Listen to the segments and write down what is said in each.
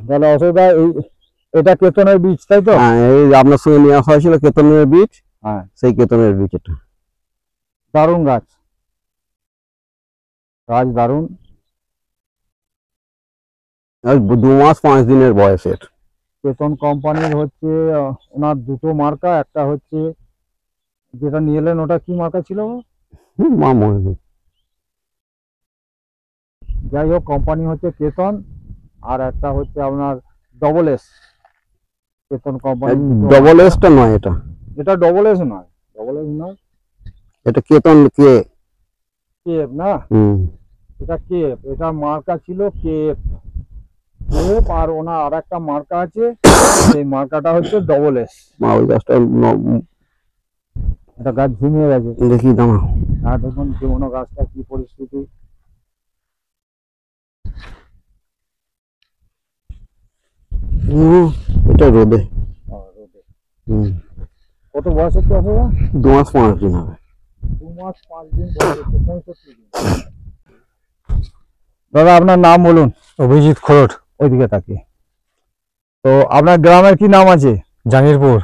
তাহলে অসুবিধা এটা কেতনের বীজ, তাই তো? হ্যাঁ, এই আপনার সঙ্গে নেওয়া হয়েছিল কেতনের বীজ। হ্যাঁ, সেই কেতনের বীজ এটা। দারুণ গাছ, গাছ দারুণ। 2 মাস 5 দিনের বয়সের। কেতন কোম্পানির হচ্ছে ওনার দুটো মার্কা, একটা হচ্ছে যেটা নিয়ে এলেন ওটা কি মার্কা ছিল? মা মহিলা। যাই হোক, কোম্পানি হচ্ছে কেতন, আর একটা হচ্ছে আপনার ডবল এস। কেতন কোম্পানি ডবল এসটা নয় এটা। এটা ডবল এস নয়, ডবল এস নয়, এটা কেতন কেএফ না, এটা কেএফ। এটা মার্কা ছিল কেএফ, আর ওনার আর একটা মার্কা আছে, সেই মার্কাটা হচ্ছে ডবল এস। ওই গাছটা এটা গাছ ঝিমিয়ে গেছে, দেখি দাঁড়া। আর দেখুন জীবন গাছটা কি পরিস্থিতি। এটা রোদে। কত বয়স হচ্ছে আপনারা? 2 মাস 5 দিন হবে। 2 মাস 5 দিন বয়স হচ্ছে, 65 দিন। দাদা আপনার নাম বলুন। অভিজিৎ খোলট। ওইদিকে তাকিয়ে। তো আপনার গ্রামের কি নাম আছে? জাঙ্গিরপুর।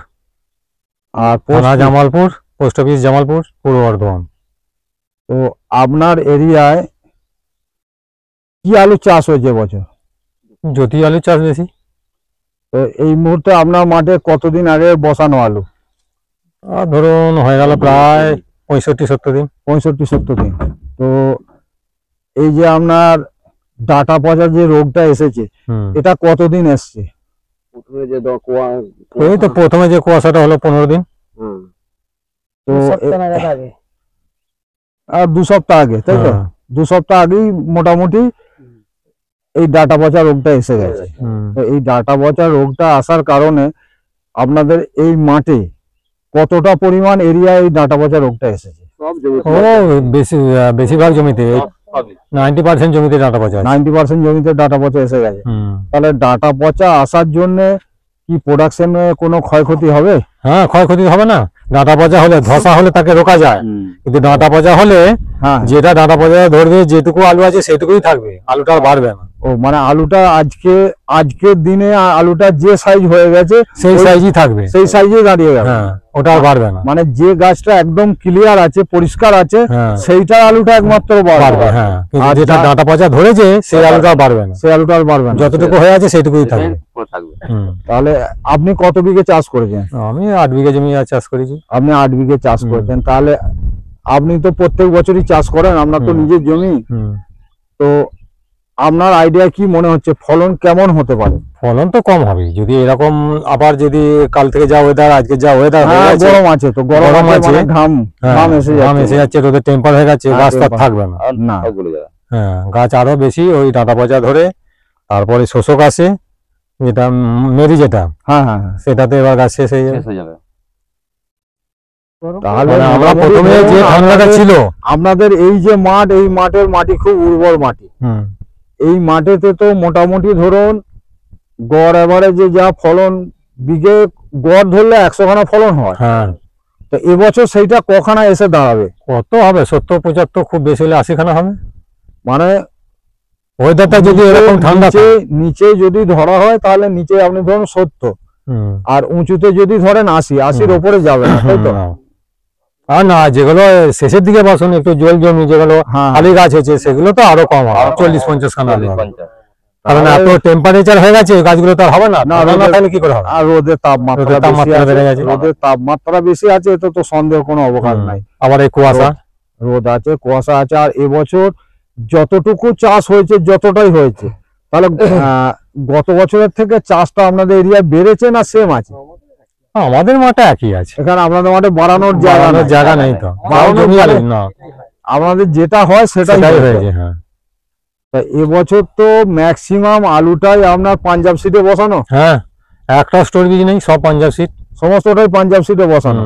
আর থানা জামালপুর, পোস্ট অফিস জামালপুর, পূর্ব বর্ধমান। তো আপনার এরিয়ায় কি আলু চাষ হয়েছে বছর? জ্যোতি আলু চাষ বেশি। তো এই মুহূর্তে আপনার মাঠে কতদিন আগে বসানো আলু? ধরুন হয়ে গেল প্রায় 65-70 দিন। 65-70 দিন। তো এই যে আপনার ডাটা পচা যে রোগটা এসেছে, এটা কতদিন এসছে? এই তো প্রথমে যে কুয়াশাটা হলো 15 দিন। তো আর 2 সপ্তাহ আগে, তাই তো? 2 সপ্তাহ আগেই মোটামুটি এই ডাটা পচা রোগটা এসে গেছে। তো এই ডাটা পচা রোগটা আসার কারণে আপনাদের এই মাঠে কতটা পরিমাণ এরিয়ায় এই ডাটা পচা রোগটা এসেছে? বেশিরভাগ জমিতে 90% জমিতে ডাটা পচা। 90% জমিতে ডাটা পচা এসে গেছে। তাহলে ডাটা পচা আসার জন্য কি প্রোডাকশনে কোনো ক্ষয়ক্ষতি হবে? হ্যাঁ, ক্ষয়ক্ষতি হবে না। ডাঁটা পচা হলে, ধসা হলে তাকে রোকা যায়, কিন্তু ডাঁটা পচা হলে যেটা ডাঁটা পচা ধরবে, যেটুকু আলু আছে সেটুকুই থাকবে, আলুটা আর বাড়বে না। ও মানে আলুটা আজকের দিনে আলুটা যে সাইজ হয়ে গেছে সেই সাইজই থাকবে, সেই সাইজে দাঁড়িয়ে গেছে। হ্যাঁ, ওটা আর বাড়বে না। মানে যে গাছটা একদম ক্লিয়ার আছে, পরিষ্কার আছে, সেইটার আলুটা একমাত্র বাড়বে। হ্যাঁ, আর যেটা ডাঁটা পচা ধরেছে সেই আলুটা আর বাড়বে না, সেই আলুটা আর বাড়বে না, যতটুকু হয়ে আছে সেইটুকুই থাকবে। তাহলে আপনি কত বিঘে চাষ করেছেন? আমি 8 বিঘা জমি চাষ করেছি। আপনি 8 বিঘে চাষ করেছেন। তাহলে আপনি তো প্রত্যেক বছরই চাষ করেন, আপনার তো নিজের জমি। তো আপনার আইডিয়া কি মনে হচ্ছে ফলন কেমন হতে পারে? ফলন তো কম হবে যদি এরকম, আবার যদি কাল থেকে যা ওয়েদার, আজকে যা ওয়েদার, গরম আছে, তো গরম আছে, ঘাম এসে যাচ্ছে, রোদের টেম্পার হয়ে যাচ্ছে, গাছ তো থাকবে না। হ্যাঁ, গাছ আরো বেশি ওই ডাঁটা পচা ধরে। তারপরে শোষক আসে, যেটা মেরি, যেটা সেটাতে এবার গাছ শেষ হয়ে যাবে। তাহলে আমরা প্রথমে যে ঠান্ডাটা ছিল, আপনাদের এই যে মাঠ, এই মাঠের মাটি খুব উর্বর মাটি। এই মাঠেতে তো মোটামুটি ধরুন গড় এভারেজে যা ফলন, বিঘে গড় ধরলে 100 খানা ফলন হয়। হ্যাঁ, তো এবছর সেইটা কখানা এসে দাঁড়াবে? কত হবে? 70-75, খুব বেশি হলে 80 খানা হবে। মানে ওয়েদারটা যদি এরকম ঠান্ডা, নিচে যদি ধরা হয় তাহলে নিচে আপনি ধরুন 70, আর উঁচুতে যদি ধরেন 80-80-র উপরে যাবে না, তাই তো? আর না, যেগুলো শেষের দিকে বসুন, একটু জল জমি যেগুলো খালি গাছ হয়েছে, সেগুলো তো আরো কম হবে, 40-50 খানা হবে। কারণ এত টেম্পারেচার হয়ে গেছে, গাছগুলো তো হবে না, তাহলে কি করে হবে? আর রোদের তাপমাত্রা বেড়ে গেছে, রোদের তাপমাত্রা বেশি আছে, এতে তো সন্দেহ কোনো অবকাশ নাই। আবার এই কুয়াশা, রোদ আছে, কুয়াশা আছে। আর এবছর যতটুকু চাষ হয়েছে, যতটাই হয়েছে, তাহলে গত বছরের থেকে চাষটা আপনাদের এরিয়ায় বেড়েছে না সেম আছে? আমাদের মাঠে একই আছে। এখানে আপনাদের মাঠে বাড়ানোর জায়গা নেই তো, আপনাদের যেটা হয় সেটাই হয়েছে। হ্যাঁ, তা এবছর তো ম্যাক্সিমাম আলুটাই আপনার পাঞ্জাব সিটে বসানো। হ্যাঁ, একটা স্টোর বীজ নেই, সব পাঞ্জাব সিট, সমস্তটাই পাঞ্জাব সিটে বসানো।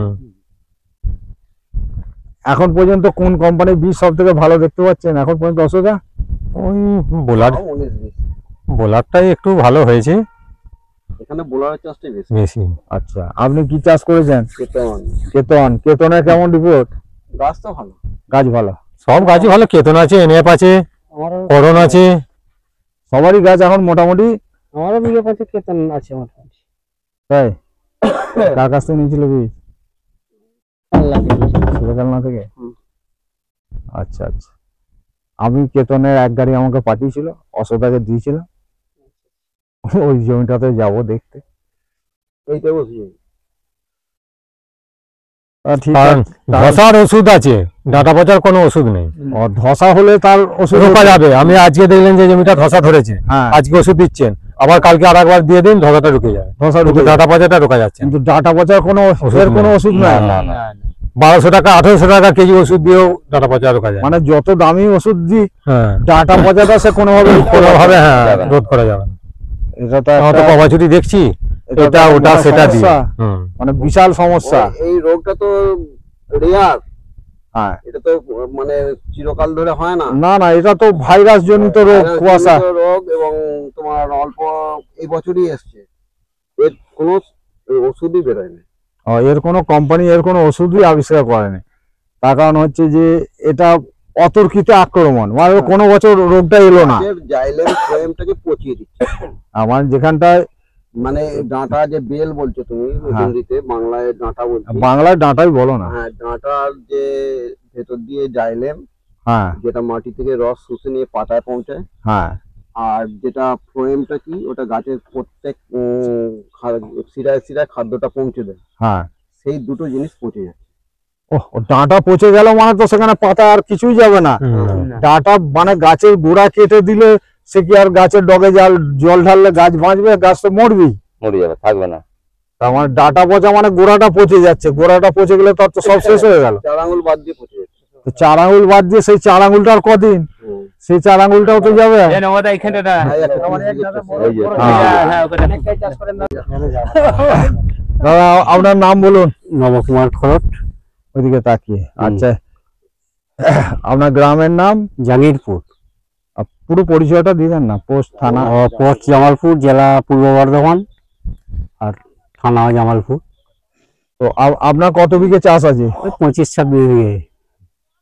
এখন পর্যন্ত কোন কোম্পানির বীজ সব থেকে ভালো দেখতে পাচ্ছেন এখন পর্যন্ত? অসুবিধা ওই বোলারটাই একটু ভালো হয়েছে, এখানে বোলারের চাষটাই বেশি। আচ্ছা, আপনি কি চাষ করেছেন? কেতনের কেমন রিপোর্ট? গাছ তো ভালো, গাছ ভালো, সব গাছই ভালো। কেতন আছে, এনএফ আছে, করণ আছে, সবারই গাছ এখন মোটামুটি আমারও বিঘে 5 কেতন আছে আমার কাছে। তাই কার কাছ থেকে নিয়েছিল বীজ? আল্লাহ দিয়েছে। সুরেকালনা থেকে। আচ্ছা আচ্ছা, আমি কেতনের এক গাড়ি আমাকে পাঠিয়েছিল, অশোকাকে দিয়েছিলাম, ওই জমিটাতে যাব দেখতে। এইটা বসিয়ে ঠিক কারণ আছে, ধসার ওষুধ আছে, ডাটা পচার কোনো ওষুধ নেই। ধসা হলে তার ওষুধ রোকা যাবে। আমি আজকে দেখলেন যে জমিটা ধসা ধরেছে, হ্যাঁ আজকে ওষুধ দিচ্ছেন, আবার কালকে আর একবার দিয়ে দিন, ধসাটা ঢুকে যাবে। ধসা কিন্তু ডাটা পচাটা রোকা যাচ্ছে না। কিন্তু ডাটা পচার কোনো ওষুধ এর কোনো নেই। ওষুধ নাই। না, না, 1200 টাকা 1800 টাকা কেজি ওষুধ দিয়েও ডাটা পচা রোকা যায় না। মানে যত দামি ওষুধ দিই হ্যাঁ, ডাটা পচাটা সে কোনোভাবে কোনোভাবে হ্যাঁ রোধ করা যাবে না। এটা তো আমরা তো একটা- কবাছুটি দেখছি, এটা এটা তো ওটা একটা সেটা দিয়ে। সমস্যা, হুম। মানে বিশাল সমস্যা। এই রোগটা তো রেয়ার, হ্যাঁ এটা তো মানে চিরকাল ধরে হয় না। না না, এটা তো ভাইরাস জনিত রোগ, ভাইরাস কুয়াশা। জনিত রোগ, এবং তোমার অল্প এই বছরই এসছে, এর কোনো ওষুধই বেরোয়নি। এর কোনো কোম্পানি এর কোনো ওষুধই আবিষ্কার করেনি। তার কারণ হচ্ছে যে এটা অতর্কিত আক্রমণ, মানে কোনো বছর রোগটা এলো না। জাইলেম ফ্রেমটাকে পচিয়ে দিচ্ছে। আমার যেখানটায় মানে ডাঁটা যে বেল বলছো তুমি হিন্দিতে, বাংলায় ডাঁটা বলছো। বাংলায় ডাঁটাই বলো না। হ্যাঁ, ডাঁটার যে ভেতর দিয়ে জাইলেম, হ্যাঁ যেটা মাটি থেকে রস শুষে নিয়ে পাতায় পৌঁছায়, হ্যাঁ আর যেটা ফ্লোয়েমটা কি, ওটা গাছের প্রত্যেক শিরায় শিরায় খাদ্যটা পৌঁছে দেয়। হ্যাঁ, সেই দুটো জিনিস পচে যায়। ও ডাঁটা পচে গেল মানে তো সেখানে পাতা আর কিছুই যাবে না। ডাঁটা মানে গাছের গোড়া কেটে দিলে সে কি আর গাছের ডগে জল ঢাললে গাছ বাঁচবে? গাছ তো মরবি, মরে যাবে, থাকবে না। তার মানে ডাঁটা পচা মানে গোড়াটা পচে যাচ্ছে, গোড়াটা পচে গেলে তার তো সব শেষ হয়ে গেল। 4 আঙুল বাদ দিয়ে পচে যাচ্ছে। তো 4 আঙুল বাদ দিয়ে সেই 4 আঙুলটা আর কদিন? সেই 4 আঙুলটাও তো যাবে। দাদা আপনার নাম বলুন। নবকুমার খরট, ওইদিকে তাকিয়ে। আচ্ছা, আপনার গ্রামের নাম? জাঙ্গিরপুর, পুরো পরিচয়টা দিলেন না, পোস্ট, থানা? পোস্ট জামালপুর, জেলা পূর্ব বর্ধমান, আর থানা জামালপুর। তো আপনার কত বিঘে চাষ আছে? ওই 25-26 বিঘে।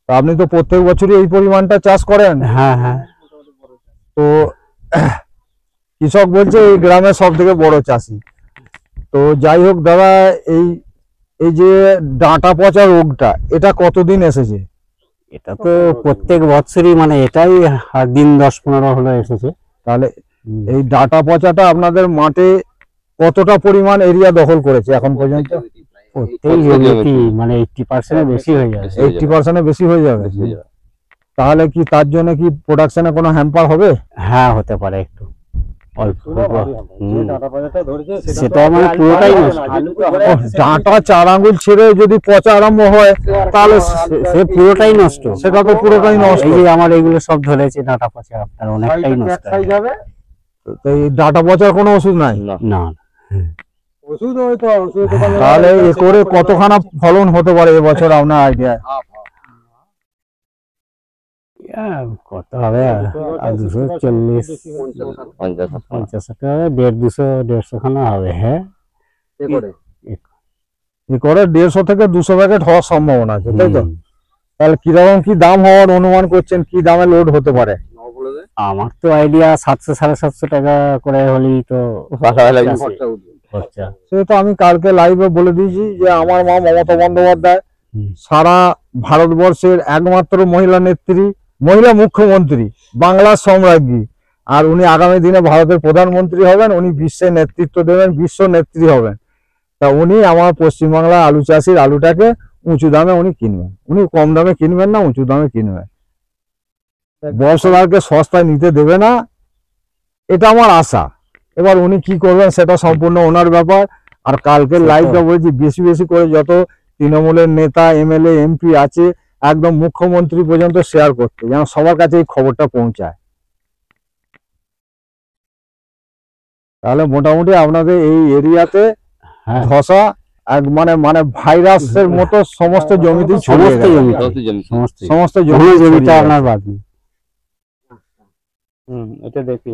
তো আপনি তো প্রত্যেক বছরই এই পরিমাণটা চাষ করেন। হ্যাঁ হ্যাঁ, তো কৃষক বলছে এই গ্রামের সব থেকে বড় চাষি। তো যাই হোক দাদা, এই এই যে ডাঁটা পচা রোগটা, এটা কতদিন এসেছে? এটা তো প্রত্যেক বছরই, মানে এটাই দিন 10-15 হলো এসেছে। তাহলে এই ডাঁটা পচাটা আপনাদের মাঠে কতটা পরিমাণ এরিয়া দখল করেছে এখন পর্যন্ত? প্রত্যেক জমিতে মানে 80% বেশি হয়ে যাবে। 80% বেশি হয়ে যাবে। তাহলে কি তার জন্য কি প্রোডাকশনে কোনো হ্যাম্পার হবে? হ্যাঁ, হতে পারে একটু অল্প। সেটা মানে পুরোটাই নষ্ট। ডাঁটা 4 আঙ্গুল ছেড়ে যদি পচা আরম্ভ হয় তাহলে সে পুরোটাই নষ্ট। সেটা তো পুরোটাই নষ্ট। এই যে আমার এগুলো সব ধরেছে ডাঁটা পচা, আপনার অনেকটাই নষ্ট হয়ে যাবে। তো এই ডাঁটা পচার কোনো ওষুধ নাই? না, তাহলে এ করে কতখানা ফলন হতে পারে এবছর আপনার আইডিয়া? কত হবে? 240, 50 টাকা, 150 খানা হবে। হ্যাঁ, এ করে 150 থেকে 200 প্যাকেট হওয়ার সম্ভাবনা আছে, তাই তো? তাহলে কিরকম কি দাম হওয়ার অনুমান করছেন? কি দামে লোড হতে পারে? আমার তো আইডিয়া 700-750 টাকা করে হলেই তো খরচা। সে তো আমি কালকে লাইভে বলে দিয়েছি যে আমার মা মমতা বন্দ্যোপাধ্যায় সারা ভারতবর্ষের একমাত্র মহিলা নেত্রী, মহিলা মুখ্যমন্ত্রী, বাংলার সম্রাজ্ঞী। আর উনি আগামী দিনে ভারতের প্রধানমন্ত্রী হবেন, উনি বিশ্বের নেতৃত্ব দেবেন, বিশ্ব নেত্রী হবেন। তা উনি আমার পশ্চিমবাংলা আলু চাষির আলুটাকে উঁচু দামে উনি কিনবেন। উনি কম দামে কিনবেন না, উঁচু দামে কিনবেন। ব্যবসাদারকে সস্তায় নিতে দেবে না, এটা আমার আশা। এবার উনি কি করবেন সেটা সম্পূর্ণ ওনার ব্যাপার। আর কালকে লাইভটা বলছি, বেশি বেশি করে যত তৃণমূলের নেতা, এমএলএ, এমপি আছে, একদম মুখ্যমন্ত্রী পর্যন্ত শেয়ার করতে, যেন সবার কাছে এই খবরটা পৌঁছায়। তাহলে মোটামুটি আপনাদের এই এরিয়াতে ধসা মানে মানে ভাইরাসের মতো সমস্ত জমিতে সমস্ত জমিতে আপনার বাদ নেই। এটা দেখি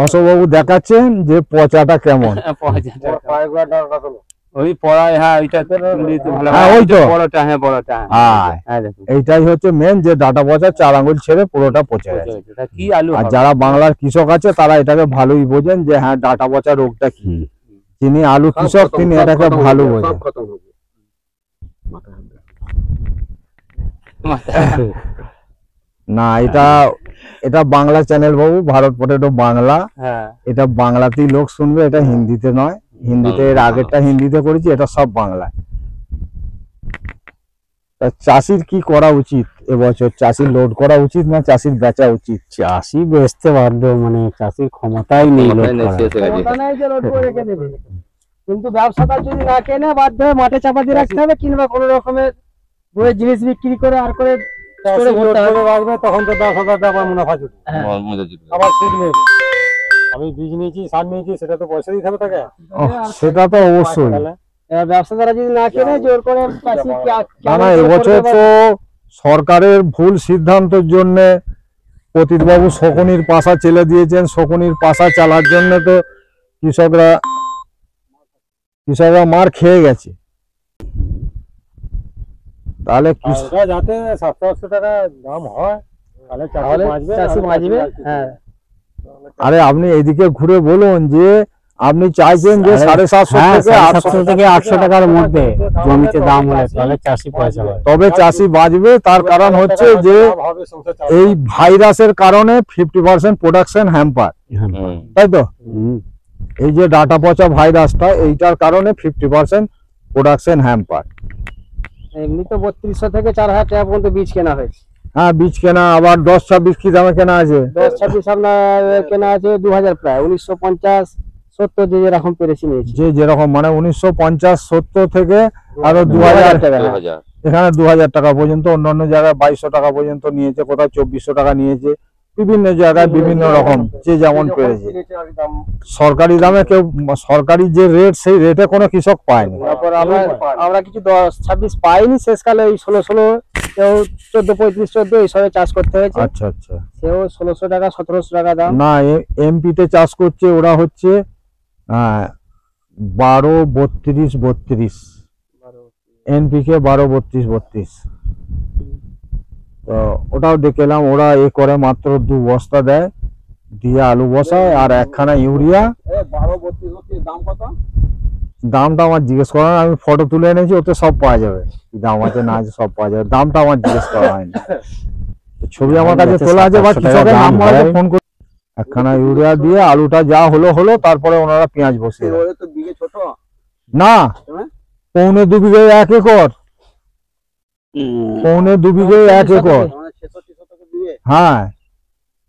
অশোকবাবু দেখাচ্ছেন যে পচাটা কেমন। ওই পড়ায়, হ্যাঁ ওইটা ভালো, হ্যাঁ, ওই তো। বড়টা, হ্যাঁ বড়টা, হ্যাঁ, হ্যাঁ দেখুন এইটাই হচ্ছে মেন, যে ডাটা পচা 4 আঙ্গুল ছেড়ে পুরোটা পচে গেছে। এটা কি আলু আর হবে? যারা বাংলার কৃষক আছে তারা এটাকে ভালোই বোঝেন যে হ্যাঁ ডাটা পচা রোগটা কি। যিনি আলু কৃষক তিনি এটাকে ভালো বোঝেন। না, এটা বাংলা চ্যানেল বাবু, ভারত পটেটো বাংলা। হ্যাঁ এটা বাংলাতেই লোক শুনবে, এটা হিন্দিতে নয়। হিন্দিতে এর আগেরটা হিন্দিতে করেছি, এটা সব বাংলায়। তা চাষির কি করা উচিত এবছর? চাষির লোড করা উচিত না চাষির বেচা উচিত? চাষি বেচতে বাধ্য, মানে চাষির ক্ষমতাই নেই লোড করার। ক্ষমতা নাই যে লোড করে রেখে দেবে, কিন্তু ব্যবসাদার যদি না কেনে বাধ্য হয়ে মাঠে চাপা দিয়ে রাখতে হবে, কিংবা কোনো রকমের বইয়ের জিনিস বিক্রি করে আর করে চাষি লোড করে রাখবে, তখন তো 10,000 টাকা মুনাফা জুটবে। আবার সুদ নেবে। আমি বীজ নিয়েছি, সার নিয়েছি, সেটা তো পয়সা দিতে হবে তাকে। সেটা তো অবশ্যই। তাহলে এবার ব্যবসাদাররা যদি না কেনে জোর করে চাষি না না, এবছর তো সরকারের ভুল সিদ্ধান্তের জন্য পতিতবাবু শকুনির পাশা চেলে দিয়েছেন। শকুনির পাশা চালার জন্য তো কৃষকরা মার খেয়ে গেছে। তাহলে আর ওটা যাতে 700-800 টাকা দাম হয়, তাহলে চাষি বাঁচবে। হ্যাঁ, আরে আপনি এদিকে ঘুরে বলুন যে আপনি চাইছেন যে 750 থেকে 800 টাকার মধ্যে জমিতে দাম হয়, তাহলে চাষি পয়সা পায়। তবে চাষি বাঁচবে। তার কারণ হচ্ছে যে এই ভাইরাসের কারণে 50% প্রোডাকশন হ্যাম্পার, তাই তো? এই যে ডাটা পচা ভাইরাসটা, এইটার কারণে 50% প্রোডাকশন হ্যাম্পার। এমনি তো 3200 থেকে 4000 টাকা পর্যন্ত বীজ কেনা হয়েছে। হ্যাঁ, বীজ কেনা আবার 10-26 কি দামে কেনা আছে? 10-26 আপনার কেনা আছে 2000 প্রায়, 1950-70 যে যেরকম পেরেছি নিয়েছি। যে যেরকম, মানে 1950-70 থেকে আরো 2000 টাকা। এখানে 2000 টাকা পর্যন্ত, অন্যান্য জায়গায় 2200 টাকা পর্যন্ত নিয়েছে, কোথাও 2400 টাকা নিয়েছে। বিভিন্ন জায়গায় বিভিন্ন রকম, যে যেমন পেরেছে। সরকারি দামে কেউ, সরকারি যে রেট সেই রেটে কোনো কৃষক পায়নি। তারপর আমরা কিছু 10-26 পাইনি, শেষকালে ওই 16 কেউ 14-35-14 এইসবে চাষ করতে হয়েছে। আচ্ছা আচ্ছা। সেও 1600 টাকা 1700 টাকা দাম। না, এমপি তে চাষ করছে ওরা হচ্ছে 12-32-32, এনপিকে 12-32-32। তো ওটাও দেখলাম, ওরা করে মাত্র 2 বস্তা দেয়, দিয়ে আলু বসায় আর একখানা ইউরিয়া। 12-32 দাম কত? দামটা আমার জিজ্ঞেস করা, আমি ফটো তুলে এনেছি, ওতে সব পাওয়া যাবে, কি দাম আছে না আছে সব পাওয়া যাবে। দামটা আমার জিজ্ঞেস করা হয়নি, ছবি আমার কাছে তোলা আছে, বা কৃষকের নাম্বার ফোন করে একখানা ইউরিয়া দিয়ে আলুটা যা হলো, তারপরে ওনারা পেঁয়াজ বসিয়ে দেয়। তো বিঘে ছোট না, 1.25 বিঘে 1 একর, 1.25 বিঘে 1 একর। 66 শতক বিঘে। হ্যাঁ,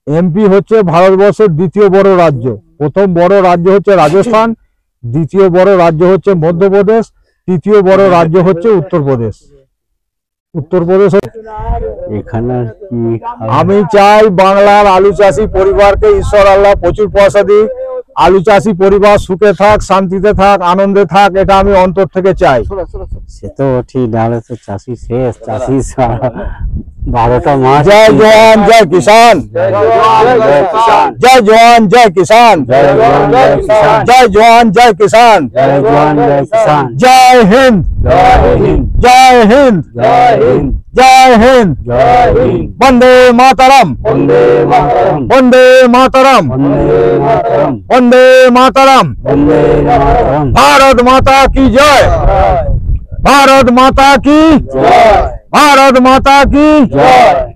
এমপি হচ্ছে ভারতবর্ষের দ্বিতীয় বড় রাজ্য। প্রথম বড় রাজ্য হচ্ছে রাজস্থান, দ্বিতীয় বড় রাজ্য হচ্ছে মধ্যপ্রদেশ, তৃতীয় বড় রাজ্য হচ্ছে উত্তরপ্রদেশ। এখানে আমি চাই বাংলার আলু চাষী পরিবারকে ঈশ্বর আল্লাহ প্রচুর পয়সা দিক, আলু চাষী পরিবার সুখে থাক, শান্তিতে থাক, আনন্দে থাক, এটা আমি অন্তর থেকে চাই। সে তো ঠিক, নাহলে তো চাষি শেষ, চাষি 12টা মাস। জয় জওয়ান জয় কিষান, জয় জওয়ান জয় কিষান, জয় জওয়ান জয় কিষান, জয় হিন্দ, জয় হিন্দ, জয় হিন্দ, বন্দে মাতরম, বন্দে মাতরম, বন্দে মাতরম। भारत माता की जय, भारत माता की जय, भारत माता की जय।